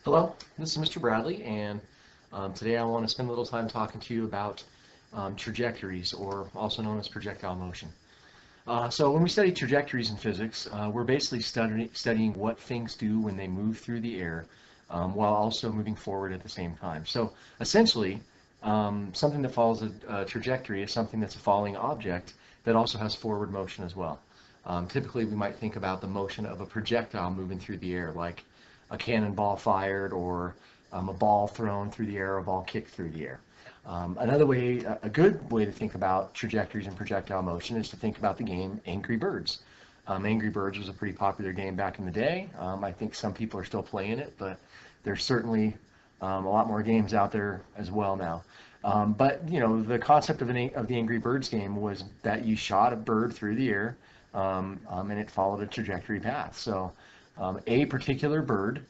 Hello, this is Mr. Bradley, and today I want to spend a little time talking to you about trajectories, or also known as projectile motion. So when we study trajectories in physics, we're basically studying what things do when they move through the air while also moving forward at the same time. So essentially, something that follows a trajectory is something that's a falling object that also has forward motion as well. Typically, we might think about the motion of a projectile moving through the air, like a cannonball fired or a ball thrown through the air, or a ball kicked through the air. Another way, a good way to think about trajectories and projectile motion is to think about the game Angry Birds. Angry Birds was a pretty popular game back in the day. I think some people are still playing it, but there's certainly a lot more games out there as well now. But you know, the concept of the Angry Birds game was that you shot a bird through the air, and it followed a trajectory path. So a particular bird,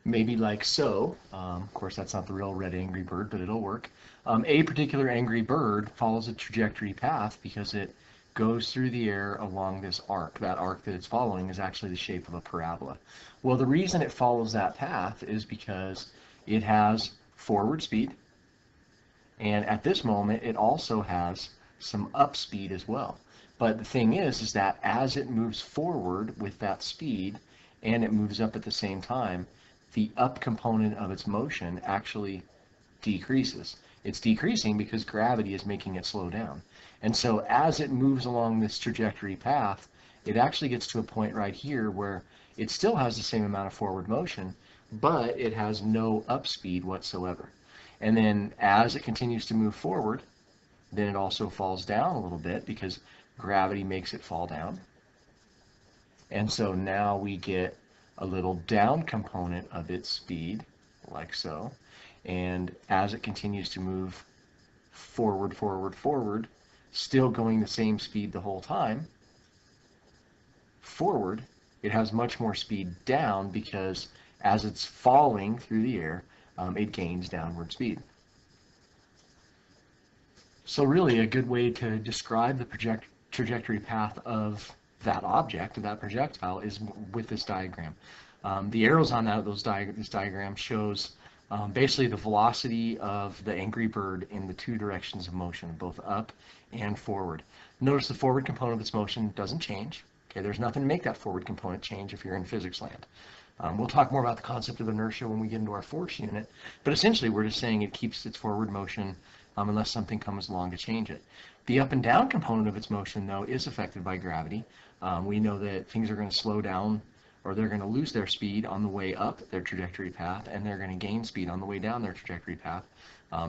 maybe like so. Of course, that's not the real red angry bird, but it'll work. A particular angry bird follows a trajectory path because it goes through the air along this arc. That arc that it's following is actually the shape of a parabola. Well, the reason it follows that path is because it has forward speed, and at this moment, it also has some up speed as well. But the thing is that as it moves forward with that speed and it moves up at the same time, the up component of its motion actually decreases. It's decreasing because gravity is making it slow down. And so as it moves along this trajectory path, it actually gets to a point right here where it still has the same amount of forward motion, but it has no up speed whatsoever. And then as it continues to move forward, then it also falls down a little bit because gravity makes it fall down. And so now we get a little down component of its speed, like so. And as it continues to move forward, forward, forward, still going the same speed the whole time, forward, it has much more speed down because as it's falling through the air, it gains downward speed. So really a good way to describe the trajectory path of that object, of that projectile, is with this diagram. The arrows on this diagram shows basically the velocity of the angry bird in the two directions of motion, both up and forward. Notice the forward component of its motion doesn't change. Okay, there's nothing to make that forward component change if you're in physics land. We'll talk more about the concept of inertia when we get into our force unit, but essentially we're just saying it keeps its forward motion unless something comes along to change it. The up and down component of its motion, though, is affected by gravity. We know that things are going to slow down, or they're going to lose their speed on the way up their trajectory path, and they're going to gain speed on the way down their trajectory path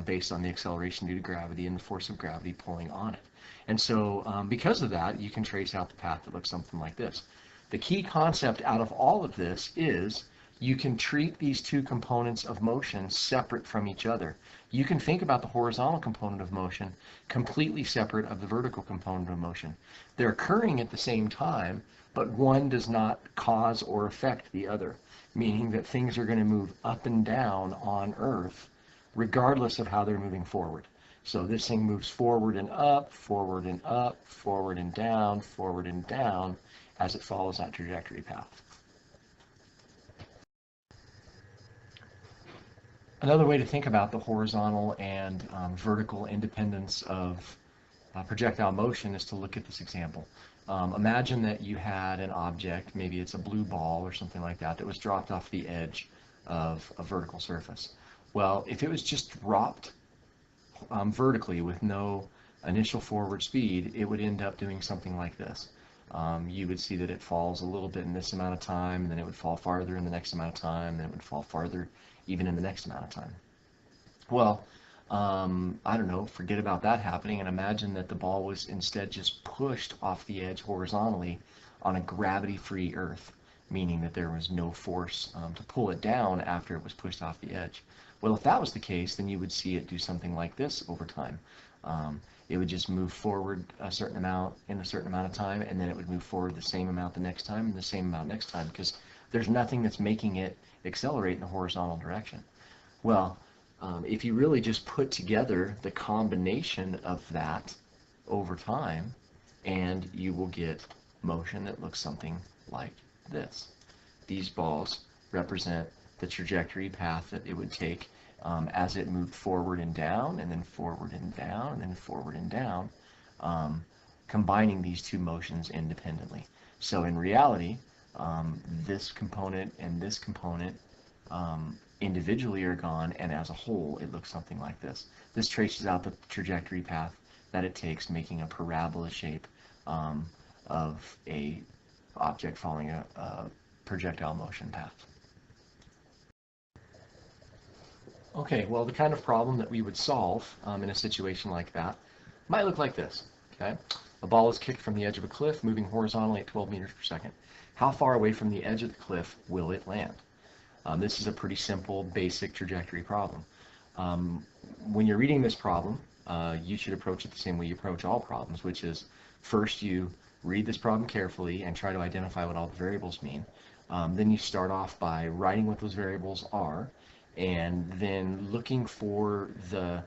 based on the acceleration due to gravity and the force of gravity pulling on it. And so because of that, you can trace out the path that looks something like this. The key concept out of all of this is you can treat these two components of motion separate from each other. You can think about the horizontal component of motion completely separate of the vertical component of motion. They're occurring at the same time, but one does not cause or affect the other, meaning that things are going to move up and down on Earth regardless of how they're moving forward. So this thing moves forward and up, forward and up, forward and down as it follows that trajectory path. Another way to think about the horizontal and vertical independence of projectile motion is to look at this example. Imagine that you had an object, maybe it's a blue ball or something like that, that was dropped off the edge of a vertical surface. Well, if it was just dropped vertically with no initial forward speed, it would end up doing something like this. You would see that it falls a little bit in this amount of time, and then it would fall farther in the next amount of time, and then it would fall farther even in the next amount of time. Well, I don't know, forget about that happening and imagine that the ball was instead just pushed off the edge horizontally on a gravity-free Earth, meaning that there was no force to pull it down after it was pushed off the edge. Well, if that was the case, then you would see it do something like this over time. It would just move forward a certain amount in a certain amount of time, and then it would move forward the same amount the next time and the same amount next time, because there's nothing that's making it accelerate in a horizontal direction. Well, if you really just put together the combination of that over time, and you will get motion that looks something like this. these balls represent the trajectory path that it would take as it moved forward and down, and then forward and down, and then forward and down, combining these two motions independently. So in reality, this component and this component individually are gone, and as a whole, it looks something like this. This traces out the trajectory path that it takes, making a parabola shape of a object following a projectile motion path. Okay, well, the kind of problem that we would solve in a situation like that might look like this. Okay, a ball is kicked from the edge of a cliff, moving horizontally at 12 meters per second. How far away from the edge of the cliff will it land? This is a pretty simple, basic trajectory problem. When you're reading this problem, you should approach it the same way you approach all problems, which is first you read this problem carefully and try to identify what all the variables mean. Then you start off by writing what those variables are, and then looking for the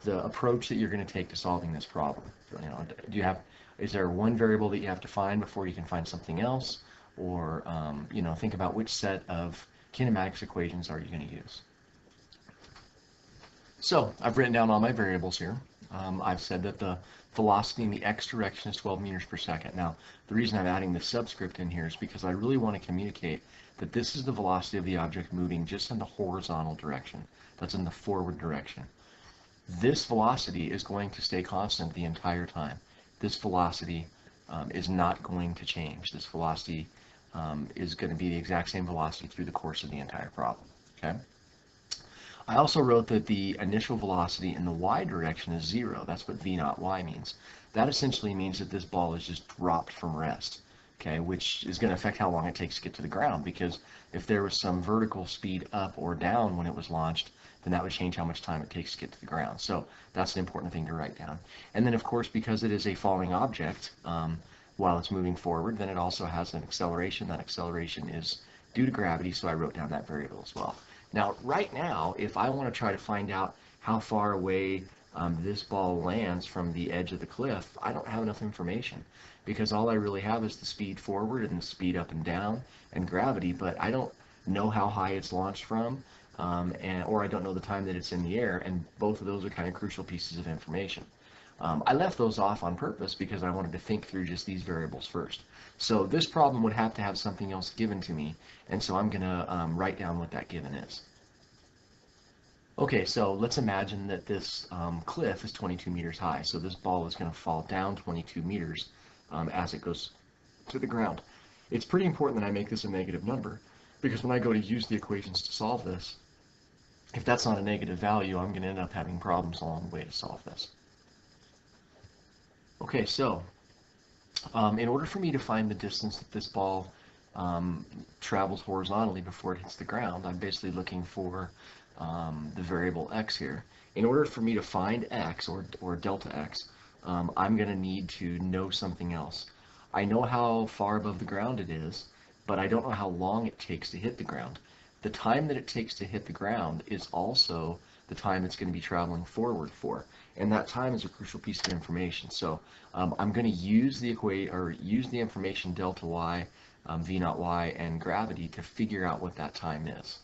approach that you're going to take to solving this problem. Is there one variable that you have to find before you can find something else, or think about which set of kinematics equations are you going to use. So I've written down all my variables here. I've said that the velocity in the x direction is 12 meters per second. Now, the reason I'm adding this subscript in here is because I really want to communicate that this is the velocity of the object moving just in the horizontal direction. That's in the forward direction. This velocity is going to stay constant the entire time. This velocity is not going to change. This velocity is going to be the exact same velocity through the course of the entire problem. Okay. I also wrote that the initial velocity in the y direction is 0. That's what v naught y means. That essentially means that this ball is just dropped from rest, okay, which is going to affect how long it takes to get to the ground, because if there was some vertical speed up or down when it was launched, then that would change how much time it takes to get to the ground. So that's an important thing to write down. And then, of course, because it is a falling object, while it's moving forward, then it also has an acceleration. That acceleration is due to gravity, so I wrote down that variable as well. Now, right now, if I want to try to find out how far away this ball lands from the edge of the cliff, I don't have enough information, because all I really have is the speed forward and the speed up and down and gravity, but I don't know how high it's launched from, or I don't know the time that it's in the air, and both of those are kind of crucial pieces of information. I left those off on purpose because I wanted to think through just these variables first. So this problem would have to have something else given to me, and so I'm going to write down what that given is. Okay, so let's imagine that this cliff is 22 meters high, so this ball is going to fall down 22 meters as it goes to the ground. It's pretty important that I make this a negative number, because when I go to use the equations to solve this, if that's not a negative value, I'm going to end up having problems along the way to solve this. Okay, so in order for me to find the distance that this ball travels horizontally before it hits the ground, I'm basically looking for the variable x here. In order for me to find x, or delta x, I'm going to need to know something else. I know how far above the ground it is, but I don't know how long it takes to hit the ground. The time that it takes to hit the ground is also the time it's going to be traveling forward for, and that time is a crucial piece of information. So I'm going to use the information delta y, v naught y, and gravity to figure out what that time is.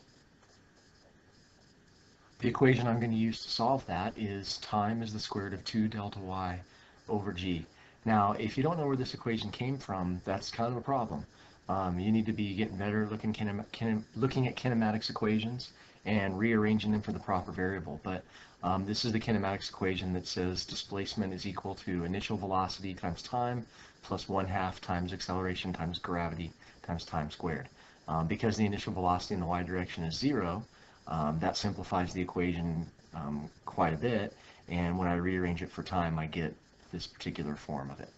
The equation I'm going to use to solve that is time is the square root of 2 delta y over g. Now, if you don't know where this equation came from, that's kind of a problem. You need to be getting better looking at kinematics equations and rearranging them for the proper variable. But this is the kinematics equation that says displacement is equal to initial velocity times time plus 1/2 times acceleration times gravity times time squared. Because the initial velocity in the y direction is 0, that simplifies the equation quite a bit, and when I rearrange it for time, I get this particular form of it.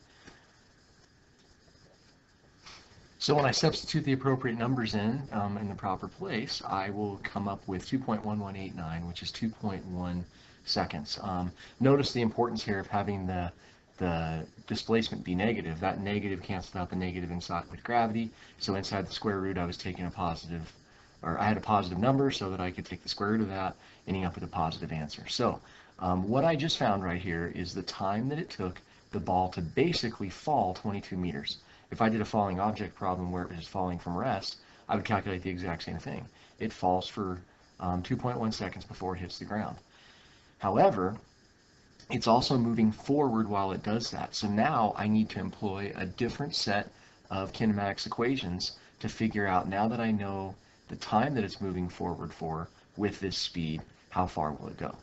So when I substitute the appropriate numbers in the proper place, I will come up with 2.1189, which is 2.1 seconds. Notice the importance here of having the displacement be negative. That negative cancels out the negative inside with gravity, so inside the square root I was taking a positive, or I had a positive number so that I could take the square root of that, ending up with a positive answer. So what I just found right here is the time that it took the ball to basically fall 22 meters. If I did a falling object problem where it was falling from rest, I would calculate the exact same thing. It falls for 2.1 seconds before it hits the ground. However, it's also moving forward while it does that. So now I need to employ a different set of kinematics equations to figure out, now that I know the time that it's moving forward for with this speed, how far will it go?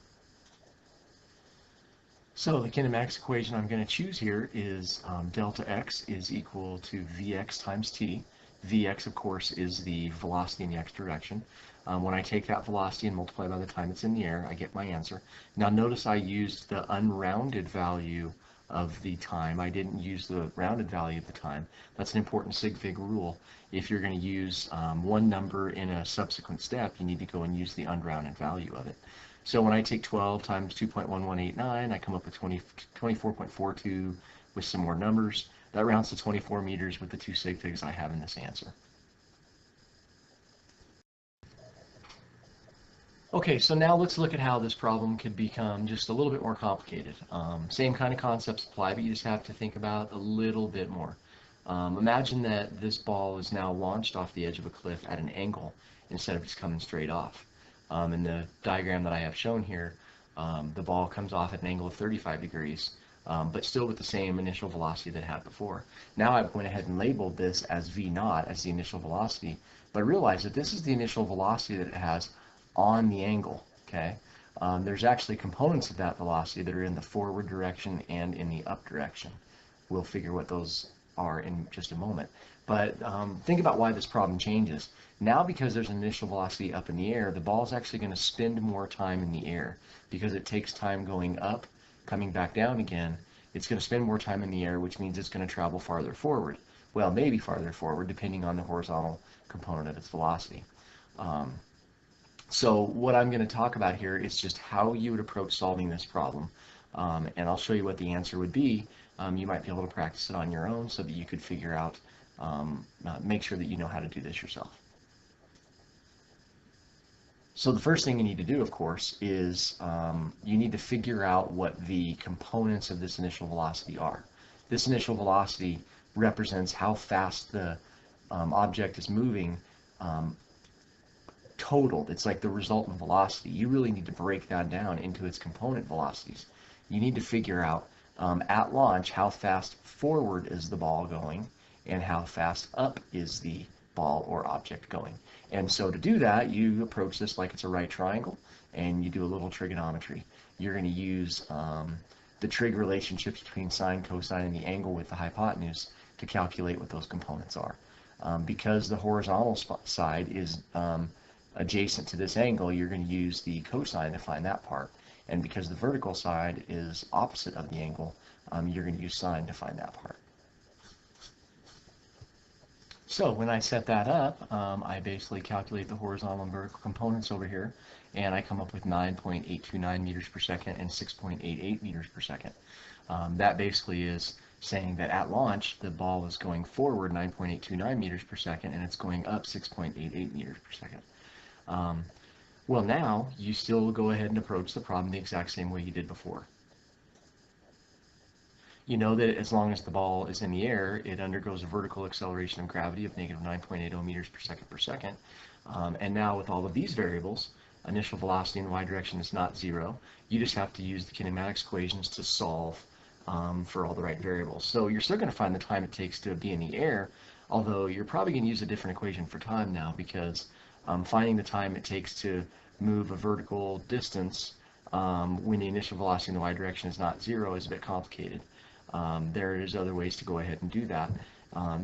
So the kinematics equation I'm going to choose here is delta x is equal to vx times t. Vx, of course, is the velocity in the x direction. When I take that velocity and multiply by the time it's in the air, I get my answer. Now notice I used the unrounded value of the time. I didn't use the rounded value of the time. That's an important sig fig rule. If you're going to use one number in a subsequent step, you need to go and use the unrounded value of it. So when I take 12 times 2.1189, I come up with 24.42 with some more numbers. That rounds to 24 meters with the two sig figs I have in this answer. Okay, so now let's look at how this problem could become just a little bit more complicated. Same kind of concepts apply, but you just have to think about a little bit more. Imagine that this ball is now launched off the edge of a cliff at an angle instead of just coming straight off. In the diagram that I have shown here, the ball comes off at an angle of 35 degrees, but still with the same initial velocity that it had before. Now I've went ahead and labeled this as V naught, as the initial velocity, but I realize that this is the initial velocity that it has on the angle, okay? There's actually components of that velocity that are in the forward direction and in the up direction. We'll figure what those are in just a moment. But think about why this problem changes. Now, because there's an initial velocity up in the air, the ball is actually going to spend more time in the air because it takes time going up, coming back down again. It's going to spend more time in the air, which means it's going to travel farther forward. Well, maybe farther forward, depending on the horizontal component of its velocity. So what I'm going to talk about here is just how you would approach solving this problem. And I'll show you what the answer would be. You might be able to practice it on your own so that you could figure out, make sure that you know how to do this yourself. So the first thing you need to do, of course, is you need to figure out what the components of this initial velocity are. This initial velocity represents how fast the object is moving totaled. It's like the resultant velocity. You really need to break that down into its component velocities. You need to figure out at launch how fast forward is the ball going and how fast up is the ball or object going. And so to do that, you approach this like it's a right triangle and you do a little trigonometry. You're going to use the trig relationships between sine, cosine, and the angle with the hypotenuse to calculate what those components are. Because the horizontal side is adjacent to this angle, you're going to use the cosine to find that part. And because the vertical side is opposite of the angle, you're going to use sine to find that part. So when I set that up, I basically calculate the horizontal and vertical components over here, and I come up with 9.829 meters per second and 6.88 meters per second. That basically is saying that at launch, the ball is going forward 9.829 meters per second, and it's going up 6.88 meters per second. Well, now you still go ahead and approach the problem the exact same way you did before. You know that as long as the ball is in the air, it undergoes a vertical acceleration of gravity of negative 9.80 meters per second per second. And now with all of these variables, initial velocity in the y direction is not zero. You just have to use the kinematics equations to solve for all the right variables. So you're still going to find the time it takes to be in the air, although you're probably going to use a different equation for time now, because finding the time it takes to move a vertical distance when the initial velocity in the y direction is not zero is a bit complicated. There's other ways to go ahead and do that,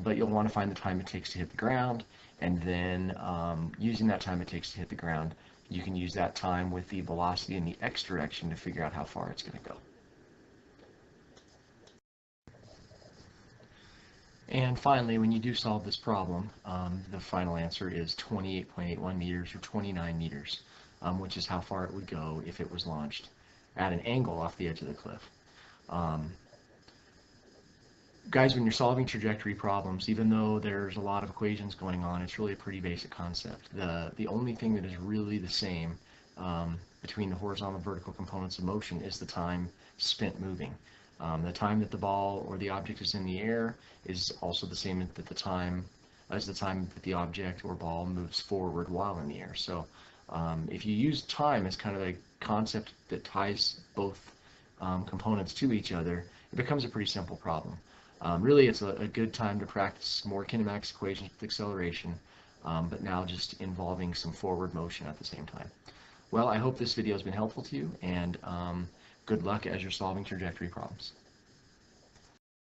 but you'll want to find the time it takes to hit the ground, and then using that time it takes to hit the ground, you can use that time with the velocity in the x direction to figure out how far it's going to go. And finally, when you do solve this problem, the final answer is 28.81 meters or 29 meters, which is how far it would go if it was launched at an angle off the edge of the cliff. Guys, when you're solving trajectory problems, even though there's a lot of equations going on, it's really a pretty basic concept. The only thing that is really the same between the horizontal and vertical components of motion is the time spent moving. The time that the ball or the object is in the air is also the same that the time as the time that the object or ball moves forward while in the air. So if you use time as kind of a concept that ties both components to each other, it becomes a pretty simple problem. Really, it's a good time to practice more kinematics equations with acceleration, but now just involving some forward motion at the same time. Well, I hope this video has been helpful to you, and good luck as you're solving trajectory problems.